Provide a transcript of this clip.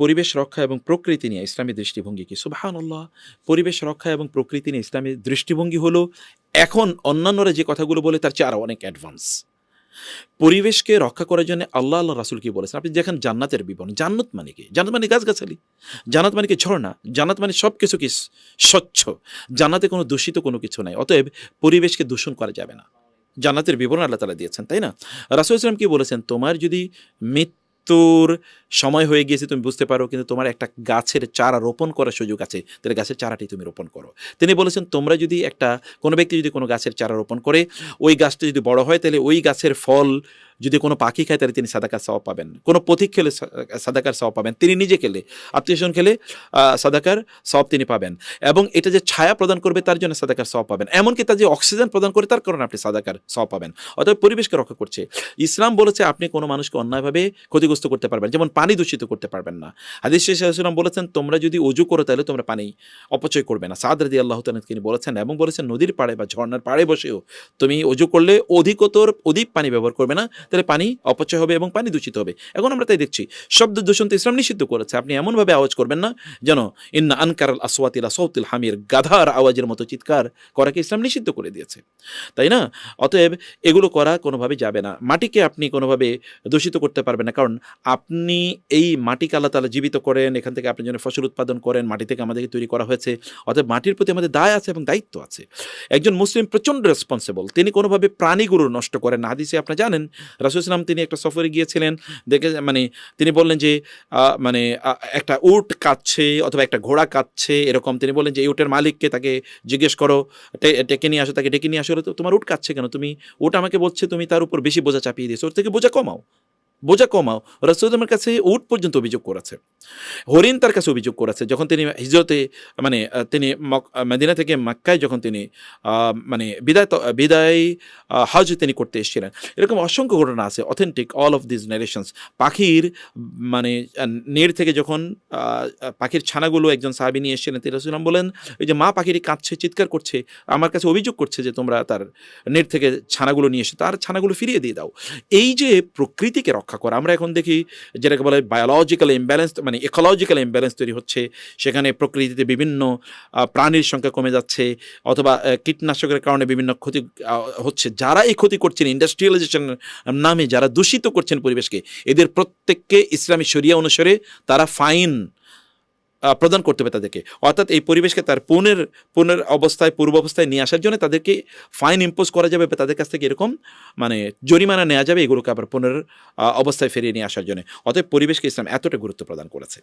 পরিবেশ রক্ষা এবং প্রকৃতি নিয়ে ইসলামী দৃষ্টিভঙ্গি কি? সুবহানাল্লাহ! পরিবেশ রক্ষা এবং প্রকৃতি নিয়ে ইসলামী দৃষ্টিভঙ্গি হলো এখন অন্যান্যরা যে কথাগুলো বলে তার চেয়ে আরো অনেক অ্যাডভান্স। পরিবেশকে রক্ষা করার জন্য আল্লাহ রাসূল কি বলেছেন? আপনি দেখেন জান্নাতের বিবরণ। জান্নাত মানে কি? জান্নাত মানে গাছগাছালি। জান্নাত মানে কি ঝরনা। জান্নাত মানে সবকিছু কি স্বচ্ছ। জান্নাতে কোনো দূষিত কোনো কিছু নাই। অতএব পরিবেশকে দূষণ করা যাবে না। জান্নাতের বিবরণ আল্লাহ তাআলা দিয়েছেন, তাই না? রাসূল সাল্লাল্লাহু আলাইহি ওয়াসাল্লাম কি বলেছেন? তোমার যদি মৃত্যুর সময় হয়ে গিয়েছে তুমি বুঝতে পারো, কিন্তু তোমার একটা গাছের চারা রোপণ করার সুযোগ আছে, তাহলে গাছের চারাটি তুমি রোপণ করো। তিনি বলেছেন তোমরা যদি কোনো ব্যক্তি যদি কোনো গাছের চারা রোপণ করে, ওই গাছটা যদি বড় হয় তাহলে ওই গাছের ফল যদি কোনো পাখি খায় তাহলে তিনি সাদাকার সওয়াব পাবেন। কোনো পথিক খেলে সাদাকার সওয়াব পাবেন। তিনি নিজে খেলে, আত্মীয়স্বজন খেলে সাদাকার সওয়াব তিনি পাবেন। এবং এটা যে ছায়া প্রদান করবে তার জন্য সাদাকার সওয়াব পাবেন। এমনকি তার যে অক্সিজেন প্রদান করে তার কারণে আপনি সাদাকার সওয়াব পাবেন। অতএব পরিবেশকে রক্ষা করছে। ইসলাম বলেছে আপনি কোনো মানুষকে অন্যায়ভাবে ক্ষতিগ্রস্ত করতে পারবেন, যেমন পানি দূষিত করতে পারবেন না। হাদিস শেষে রাসূলুল্লাহ সাল্লাল্লাহু আলাইহি ওয়াসাল্লাম বলেছেন তোমরা যদি ওযু করো তাহলে তোমরা পানি অপচয় করবে না। সাদ রাদিয়াল্লাহু তাআলা তিনি বলেছেন, এবং বলেছেন নদীর পাড়ে বা ঝর্ণার পাড়ে বসেও তুমি ওযু করলে অধিক পানি ব্যবহার করবে না, তাহলে পানি অপচয় হবে এবং পানি দূষিত হবে। এখন আমরা তাই দেখছি শব্দ দূষণ তো ইসলাম নিষিদ্ধ করেছে। আপনি এমনভাবে আওয়াজ করবেন না যেন ইন্না আনকারাল আসওয়াতি লা সাউতিল হামির, গাধার আওয়াজের মতো চিৎকার করাকে ইসলাম নিষিদ্ধ করে দিয়েছে, তাই না? অতএব এগুলো করা কোনোভাবে যাবে না। মাটিকে আপনি কোনোভাবে দূষিত করতে পারবেন না, কারণ আপনি এই মাটিকে আল্লাহ তাআলা জীবিত করেন, এখান থেকে আপনার জন্য ফসল উৎপাদন করেন, মাটি থেকে আমাদেরকে তৈরি করা হয়েছে। অতএব মাটির প্রতি আমাদের দায় আছে এবং দায়িত্ব আছে। একজন মুসলিম প্রচণ্ড রেসপন্সিবল, তিনি কোনোভাবে প্রাণীগুলো নষ্ট করেন না। হাদিসে আপনারা জানেন রাসূল সাল্লাল্লাহু তিনি একটা সফরে গিয়েছিলেন, দেখে তিনি বললেন যে একটা উট কাঁদছে অথবা একটা ঘোড়া কাঁদছে এরকম, তিনি বললেন যে এই উটের মালিককে তাকে জিজ্ঞেস করো, ডেকে নিয়ে আসো, তাকে ডেকে নিয়ে আসো, তোমার উট কাঁদছে কেন? উট আমাকে বলছে তুমি তার উপর বেশি বোঝা চাপিয়ে দিয়েছো, ওর থেকে বোঝা কমাও। রাসূলের কাছে উট পর্যন্ত অভিযোগ করেছে, হরিণ তার কাছে অভিযোগ করেছে। যখন তিনি হিজরতে তিনি মদিনা থেকে মক্কায় যখন তিনি বিদায় হজ তিনি করতে এসেছিলেন, এরকম অসংখ্য ঘটনা আছে অথেন্টিক, অল অফ দিস নারেশনস। পাখির নেড় থেকে যখন পাখির ছানাগুলো একজন সাহাবী নিয়ে এসেছিলেন, তিনি রাসূল বলেন ওই যে মা পাখিটি কাঁদছে, চিৎকার করছে, আমার কাছে অভিযোগ করছে যে তোমরা তার নেড় থেকে ছানাগুলো নিয়ে এসে তার ছানাগুলো ফিরিয়ে দিয়ে দাও। এই যে প্রকৃতিকে রক্ষা করা, আমরা এখন দেখি যেটাকে বলে বায়োলজিক্যাল ইমব্যালেন্স, ইকোলজিক্যাল ইমব্যালেন্স তৈরি হচ্ছে। সেখানে প্রকৃতিতে বিভিন্ন প্রাণীর সংখ্যা কমে যাচ্ছে, অথবা কীটনাশকের কারণে বিভিন্ন ক্ষতি হচ্ছে। যারা এই ক্ষতি করছেন ইন্ডাস্ট্রিয়ালাইজেশন নামে, যারা দূষিত করছেন পরিবেশকে, এদের প্রত্যেককে ইসলামী শরিয়া অনুসারে তারা ফাইন প্রদান করতে হবে তাদেরকে। অর্থাৎ এই পরিবেশকে তার পূর্ব অবস্থায় নিয়ে আসার জন্য তাদেরকে ফাইন ইম্পোজ করা যাবে, তাদের কাছ থেকে এরকম জরিমানা নেওয়া যাবে, এগুলোকে আবার অবস্থায় ফিরিয়ে নিয়ে আসার জন্য। অতএব পরিবেশকে ইসলাম এতটা গুরুত্ব প্রদান করেছে।